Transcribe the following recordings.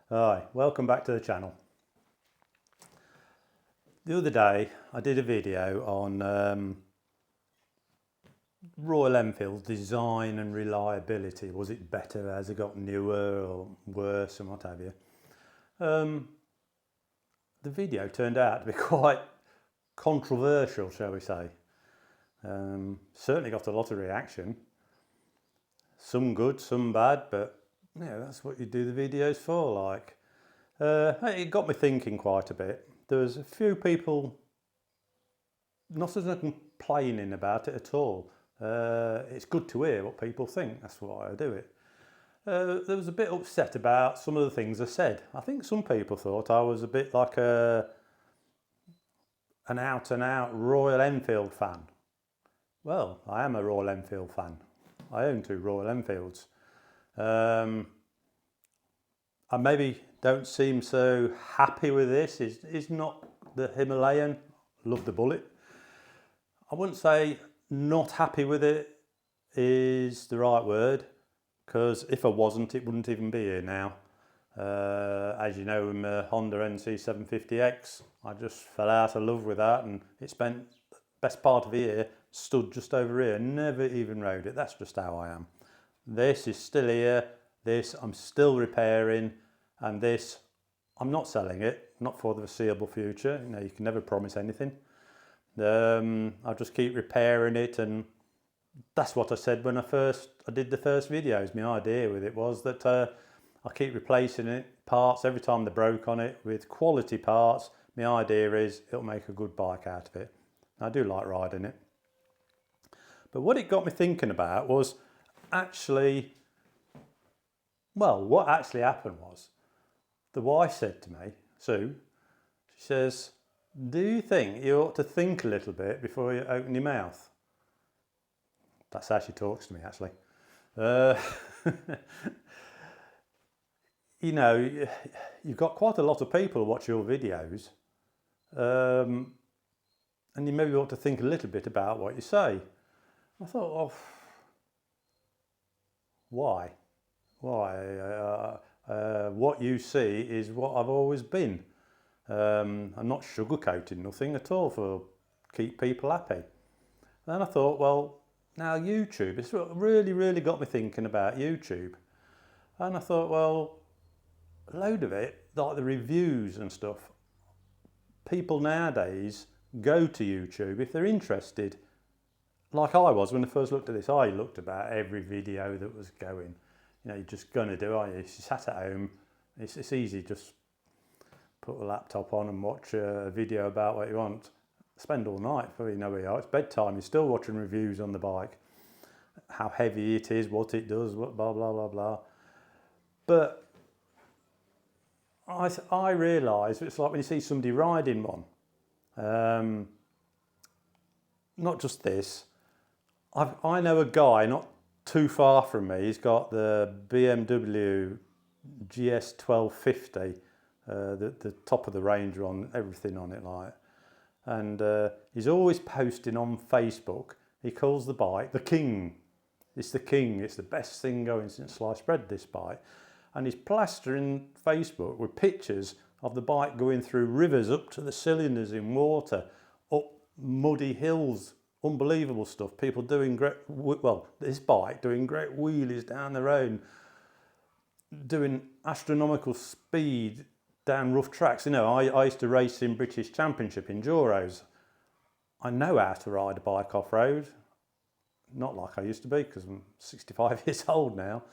Hi, welcome back to the channel. The other day I did a video on Royal Enfield's design and reliability. Was it better as it got newer or worse and what have you? The video turned out to be quite controversial, shall we say. Certainly got a lot of reaction. Some good, some bad, but yeah, that's what you do the videos for. Like, it got me thinking quite a bit. There was a few people not as complaining about it at all. It's good to hear what people think. That's why I do it. There was a bit upset about some of the things I said. I think some people thought I was a bit like an out and out Royal Enfield fan. Well, I am a Royal Enfield fan. I own 2 Royal Enfields. I maybe don't seem so happy with this. It's not the Himalayan. Love the Bullet. I wouldn't say not happy with it is the right word, because if I wasn't, it wouldn't even be here now. As you know, I'm a Honda NC750X. I just fell out of love with that, and it spent the best part of a year stood just over here, never even rode it. That's just how I am. This is still here. This I'm still repairing, and this I'm not selling it, not for the foreseeable future. You know, you can never promise anything. I'll just keep repairing it, and that's what I said when I did the first videos. My idea with it was that I keep replacing it, parts every time they broke on it with quality parts. My idea is it'll make a good bike out of it. I do like riding it. But what it got me thinking about was actually, well, what actually happened was the wife said to me, Sue, she says, do you think you ought to think a little bit before you open your mouth? That's how she talks to me, actually. You know, you've got quite a lot of people who watch your videos, and you maybe ought to think a little bit about what you say. I thought, oh, why? Why? What you see is what I've always been. I'm not sugarcoating nothing at all for keep people happy. Then I thought, well, now YouTube, it's really got me thinking about YouTube. And I thought, well, a load of it, like the reviews and stuff, people nowadays go to YouTube if they're interested. Like I was when I first looked at this, I looked about every video that was going. You know, you're just going to do, aren't you? You sat at home, it's easy, just put a laptop on and watch a video about what you want. Spend all night before you know where you are. It's bedtime, you're still watching reviews on the bike. How heavy it is, what it does, what blah, blah, blah, blah. But I realise it's like when you see somebody riding one. Not just this. I know a guy not too far from me. He's got the BMW GS 1250, the top of the range on everything on it, like. And he's always posting on Facebook. He calls the bike the King. It's the King. It's the best thing going since sliced bread, this bike. And he's plastering Facebook with pictures of the bike going through rivers up to the cylinders in water, up muddy hills, unbelievable stuff. People doing great, well, this bike doing great wheelies down the road, doing astronomical speed down rough tracks. You know, I used to race in British Championship Enduros. I know how to ride a bike off-road. Not like I used to be, because I'm 65 years old now.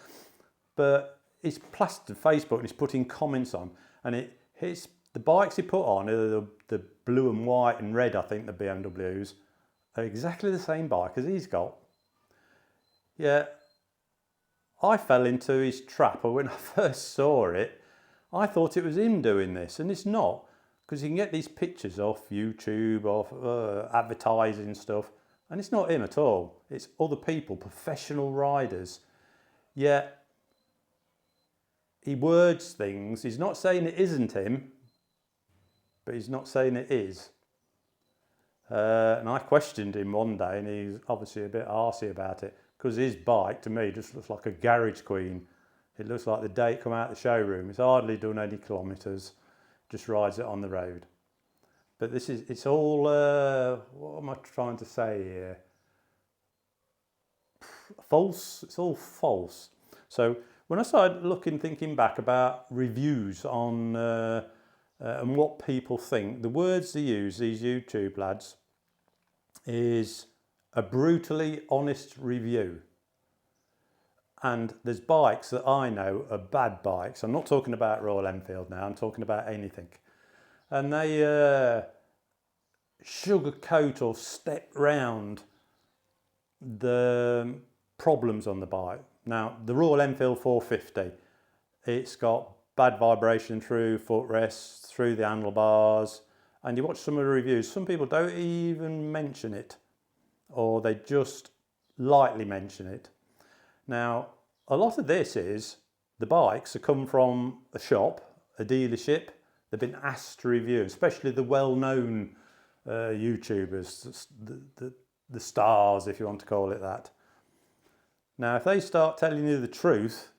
But he's plastered Facebook and he's putting comments on. And the bikes he put on, the blue and white and red, I think, the BMWs, are exactly the same bike as he's got. Yeah, I fell into his trap, or when I first saw it, I thought it was him doing this, and it's not, because you can get these pictures off YouTube, off advertising stuff, and it's not him at all. It's other people, professional riders. Yet he words things. He's not saying it isn't him, but he's not saying it is. And I questioned him one day, and he's obviously a bit arsey about it, because his bike to me just looks like a garage queen. It looks like the day it come out of the showroom. It's hardly done any kilometres, just rides it on the road. But this is, it's all, what am I trying to say here? False, it's all false. So when I started looking, thinking back about reviews on and what people think, the words they use, these YouTube lads, is a brutally honest review. And there's bikes that I know are bad bikes. I'm not talking about Royal Enfield now, I'm talking about anything. And they sugarcoat or step round the problems on the bike. Now, the Royal Enfield 450, it's got bad vibration through footrests, through the handlebars, and you watch some of the reviews, some people don't even mention it, or they just lightly mention it. Now, a lot of this is the bikes have come from a shop, a dealership. They've been asked to review, especially the well-known YouTubers, the stars, if you want to call it that. Now, if they start telling you the truth,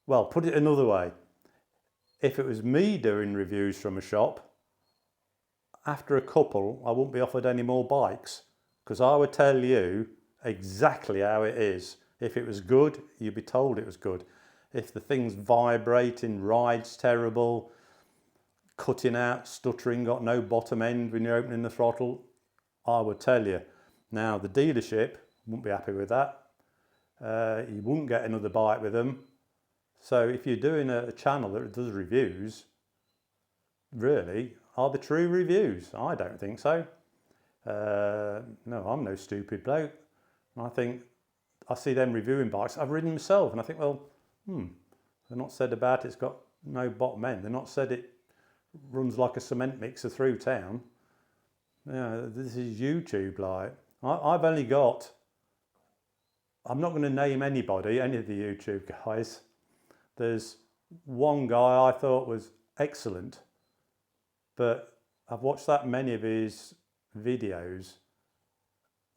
well, put it another way. If it was me doing reviews from a shop, after a couple, I wouldn't be offered any more bikes, because I would tell you exactly how it is. If it was good, you'd be told it was good. If the thing's vibrating, rides terrible, cutting out, stuttering, got no bottom end when you're opening the throttle, I would tell you. Now, the dealership wouldn't be happy with that. You wouldn't get another bike with them. So if you're doing a channel that does reviews, really, are they true reviews? I don't think so. No, I'm no stupid bloke. And I think, I see them reviewing bikes. I've ridden myself and I think, well, they're not said about it's got no bottom end. They're not said it runs like a cement mixer through town. Yeah, this is YouTube. Like, I've only got, I'm not going to name anybody, any of the YouTube guys. There's one guy I thought was excellent, but I've watched that many of his videos.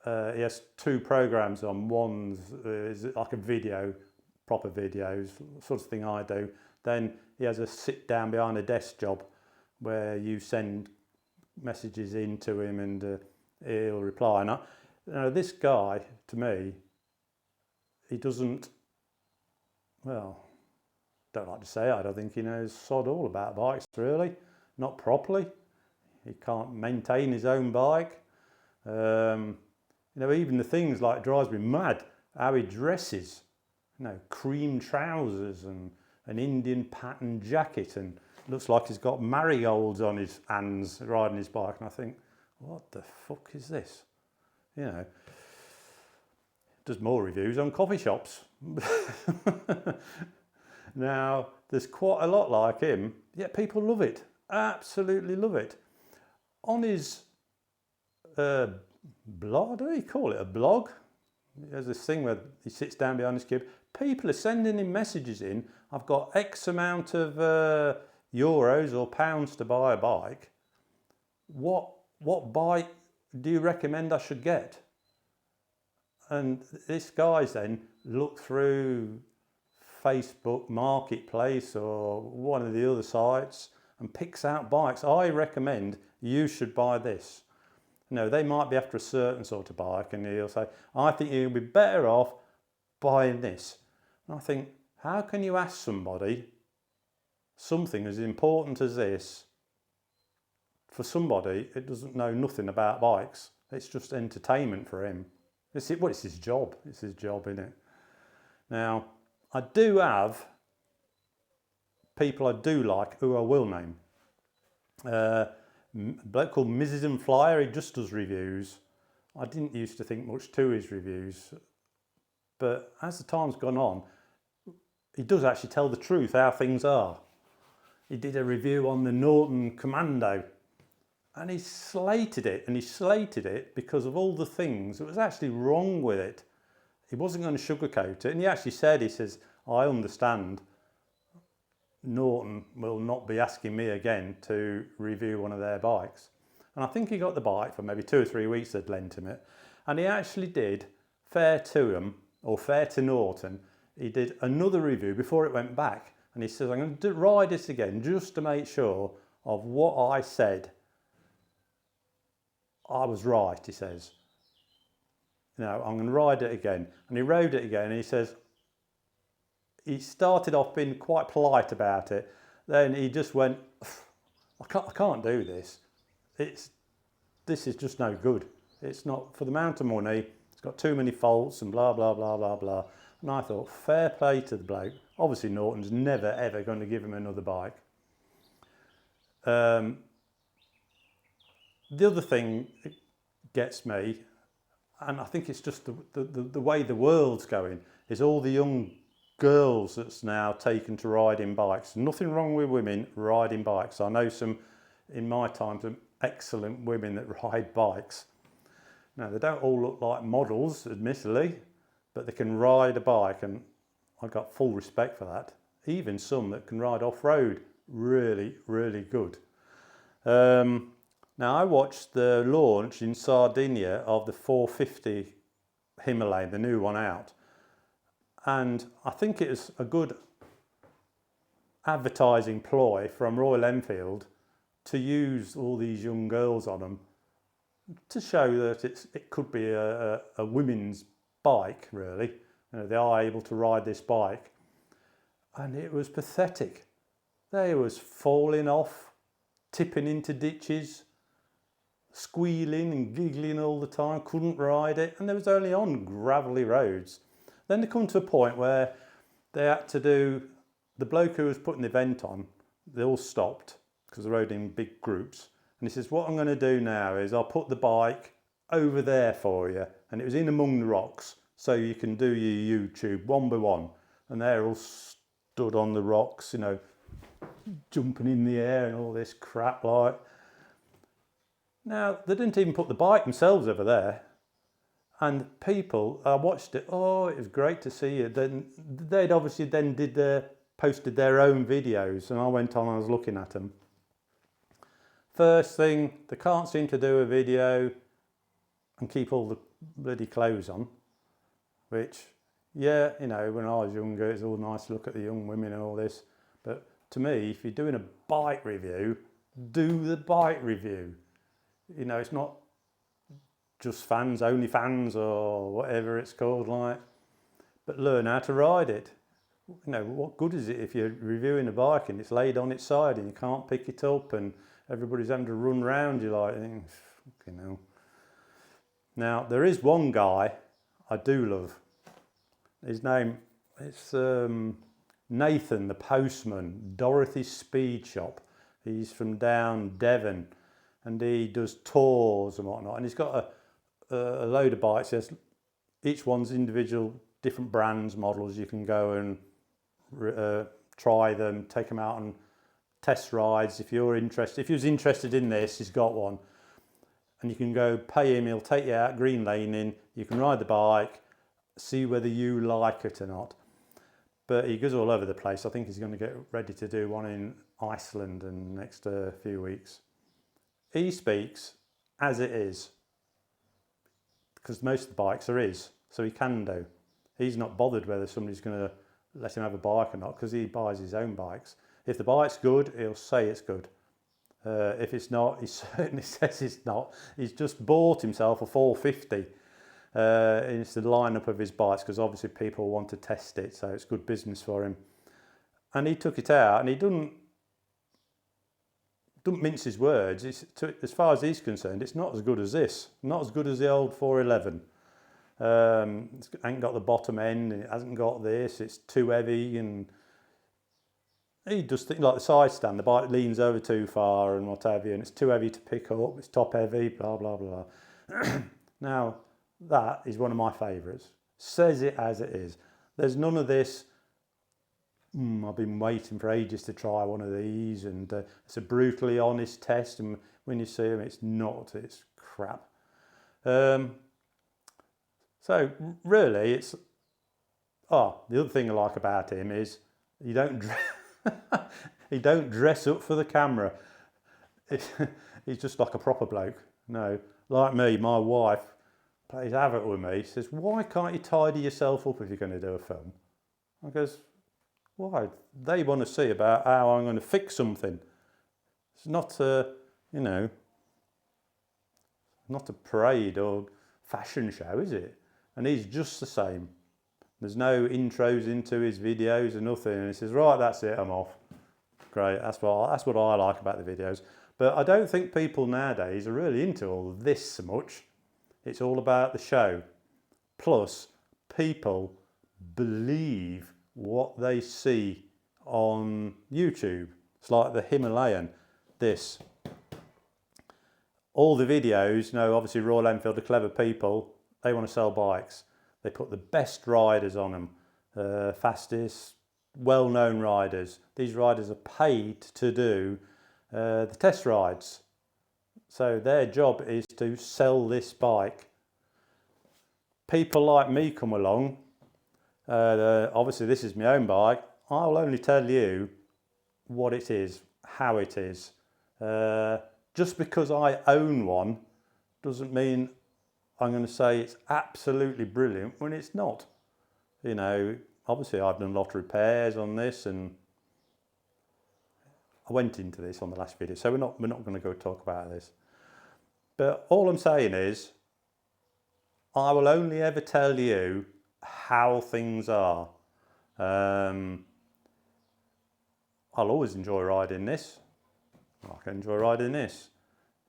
He has two programs on. One's is like a video, proper videos, sort of thing I do. Then he has a sit down behind a desk job where you send messages in to him and he'll reply. And this guy, to me, he doesn't, well, don't like to say it, I don't think he knows sod all about bikes really, not properly. He can't maintain his own bike. You know, even the things like, drives me mad how he dresses. You know, cream trousers and an Indian pattern jacket, and looks like he's got marigolds on his hands riding his bike. And I think, what the fuck is this? You know, does more reviews on coffee shops. Now, there's quite a lot like him, yet people love it, absolutely love it. On his blog, do you call it a blog? There's this thing where he sits down behind his cube. People are sending him messages in. I've got X amount of euros or pounds to buy a bike. What bike do you recommend I should get? And this guy's then looked through Facebook Marketplace or one of the other sites and picks out bikes. I recommend you should buy this. No, they might be after a certain sort of bike, and he'll say, I think you'll be better off buying this. And I think, how can you ask somebody something as important as this for somebody who doesn't know nothing about bikes? It's just entertainment for him. It's his job. It's his job, isn't it? Now, I do have people I do like who I will name. A bloke called Mrs. and Flyer, he just does reviews. I didn't used to think much to his reviews, but as the time's gone on, he does actually tell the truth how things are. He did a review on the Norton Commando and he slated it because of all the things that was actually wrong with it. He wasn't going to sugarcoat it, and he actually said, he says, I understand Norton will not be asking me again to review one of their bikes. And I think he got the bike for maybe 2 or 3 weeks they'd lent him it, and he actually did, fair to him, or fair to Norton, he did another review before it went back, and he says, I'm going to ride this again just to make sure of what I said. I was right, he says. You know, I'm going to ride it again. And he rode it again, and he says, he started off being quite polite about it. Then he just went, I can't do this. This is just no good. It's not, for the amount of money, it's got too many faults and blah, blah, blah, blah, blah. And I thought, fair play to the bloke. Obviously Norton's never, ever going to give him another bike. The other thing that gets me, and I think it's just the way the world's going, is all the young girls that's now taken to riding bikes. Nothing wrong with women riding bikes. I know some, in my time, some excellent women that ride bikes. Now, they don't all look like models, admittedly, but they can ride a bike, and I've got full respect for that. Even some that can ride off-road, really, really good. Now, I watched the launch in Sardinia of the 450 Himalayan, the new one out. And I think it was a good advertising ploy from Royal Enfield to use all these young girls on them to show that it could be a women's bike, really. You know, they are able to ride this bike. And it was pathetic. They was falling off, tipping into ditches, squealing and giggling all the time, couldn't ride it, and they was only on gravelly roads. Then they come to a point where they had to do, the bloke who was putting the event on, they all stopped because they rode in big groups, and he says, what I'm going to do now is I'll put the bike over there for you, and it was in among the rocks, so you can do your YouTube one by one, and they're all stood on the rocks, you know, jumping in the air and all this crap like. Now, they didn't even put the bike themselves over there. And people, I watched it, oh, it was great to see you. Then they'd obviously then posted their own videos, and I went on and I was looking at them. First thing, they can't seem to do a video and keep all the bloody clothes on, which, yeah, you know, when I was younger, it's all nice to look at the young women and all this. But to me, if you're doing a bike review, do the bike review. You know, it's not just fans, only fans, or whatever it's called, like, but learn how to ride it. You know, what good is it if you're reviewing a bike and it's laid on its side and you can't pick it up and everybody's having to run round you like, you know. Now, there is one guy I do love. His name, it's Nathan the Postman, Dorothy's Speed Shop. He's from down Devon. And he does tours and whatnot, and he's got a load of bikes. There's, each one's individual, different brands, models. You can go and try them, take them out on test rides. If you're interested, if you was interested in this, he's got one, and you can go pay him. He'll take you out green laning. You can ride the bike, see whether you like it or not. But he goes all over the place. I think he's going to get ready to do one in Iceland in the next few weeks. He speaks as it is, because most of the bikes are his, so he can do. He's not bothered whether somebody's going to let him have a bike or not, because he buys his own bikes. If the bike's good, he'll say it's good. If it's not, he certainly says it's not. He's just bought himself a 450 into the lineup of his bikes, because obviously people want to test it, so it's good business for him. And he took it out, and he doesn't mince his words. As far as he's concerned, it's not as good as this. Not as good as the old 411. It ain't got the bottom end, and it hasn't got this. It's too heavy, and he just thinks like the side stand. The bike leans over too far and what have you, and it's too heavy to pick up. It's top heavy, blah blah blah. Now that is one of my favourites. Says it as it is. There's none of this. I've been waiting for ages to try one of these, and it's a brutally honest test, and when you see them, it's not, it's crap. So really, it's, the other thing I like about him is he don't dress up for the camera. He's just like a proper bloke. No, like me, my wife plays havoc with me. She says, why can't you tidy yourself up if you're going to do a film? I goes, why? They want to see about how I'm going to fix something. It's not a, you know, not a parade or fashion show, is it? And he's just the same. There's no intros into his videos or nothing. And he says, right, that's it, I'm off. Great, that's what I like about the videos. But I don't think people nowadays are really into all of this so much. It's all about the show. Plus, people believe what they see on YouTube. It's like the Himalayan, this. All the videos, you know, obviously Royal Enfield are clever people. They want to sell bikes. They put the best riders on them, fastest, well-known riders. These riders are paid to do the test rides. So their job is to sell this bike. People like me come along. Obviously this is my own bike. I'll only tell you what it is, how it is. Just because I own one doesn't mean I'm going to say it's absolutely brilliant when it's not. You know, obviously I've done a lot of repairs on this, and I went into this on the last video, so we're not going to go talk about this. But all I'm saying is, I will only ever tell you how things are. I'll always enjoy riding this. I can enjoy riding this.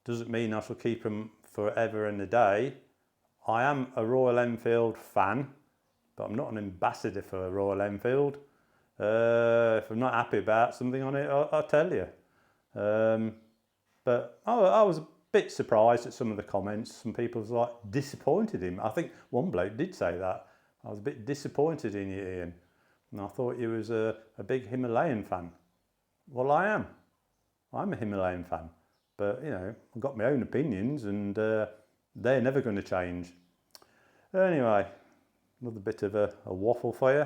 Doesn't mean I shall keep them forever and a day. I am a Royal Enfield fan, but I'm not an ambassador for Royal Enfield. If I'm not happy about something on it, I'll tell you. But I was a bit surprised at some of the comments. Some people was like disappointed in me. I think one bloke did say that. I was a bit disappointed in you, Ian. And I thought you was a big Himalayan fan. Well, I am. I'm a Himalayan fan. But, you know, I've got my own opinions, and they're never going to change. Anyway, another bit of a waffle for you.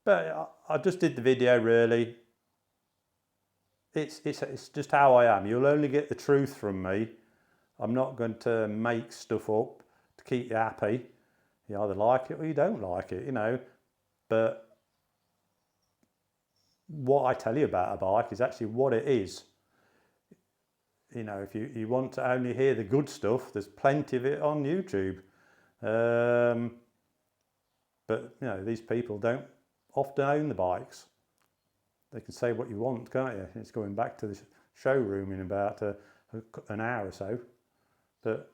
But I just did the video, really. It's just how I am. You'll only get the truth from me. I'm not going to make stuff up to keep you happy. You either like it or you don't like it, you know. But what I tell you about a bike is actually what it is. You know, if you want to only hear the good stuff, there's plenty of it on YouTube. But, you know, these people don't often own the bikes. They can say what you want, can't you? It's going back to the showroom in about an hour or so. But,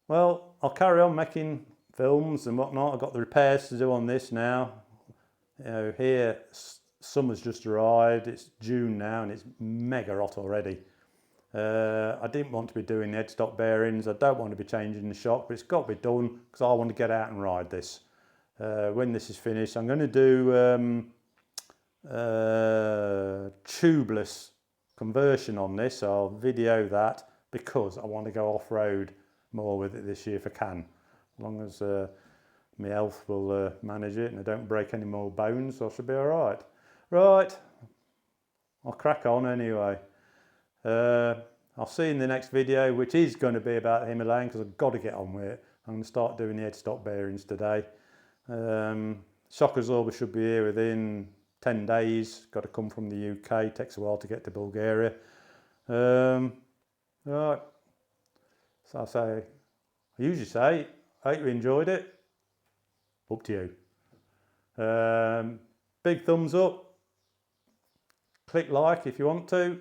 well, I'll carry on making films and whatnot. I've got the repairs to do on this now. You know, here, summer's just arrived. It's June now and it's mega hot already. I didn't want to be doing the headstock bearings. I don't want to be changing the shock, but it's got to be done because I want to get out and ride this. When this is finished, I'm going to do tubeless conversion on this. So I'll video that because I want to go off-road more with it this year if I can. As long as my health will manage it and I don't break any more bones, I should be all right. Right, I'll crack on anyway. I'll see you in the next video, which is going to be about the Himalayan because I've got to get on with it. I'm going to start doing the headstock bearings today. Shock absorber should be here within 10 days. Got to come from the UK. Takes a while to get to Bulgaria. Right. So I usually say, I hope you enjoyed it. Up to you. Big thumbs up. Click like if you want to.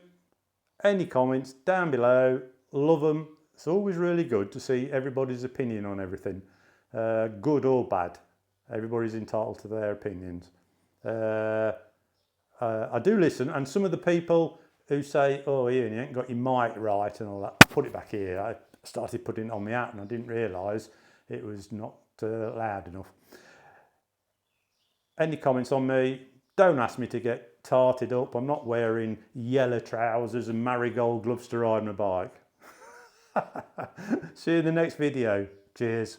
Any comments down below, love them. It's always really good to see everybody's opinion on everything, good or bad. Everybody's entitled to their opinions. I do listen, and some of the people who say, oh Ian, you ain't got your mic right and all that, put it back here. I started putting it on my hat and I didn't realise it was not loud enough. Any comments on me? Don't ask me to get tarted up. I'm not wearing yellow trousers and marigold gloves to ride my bike. See you in the next video. Cheers.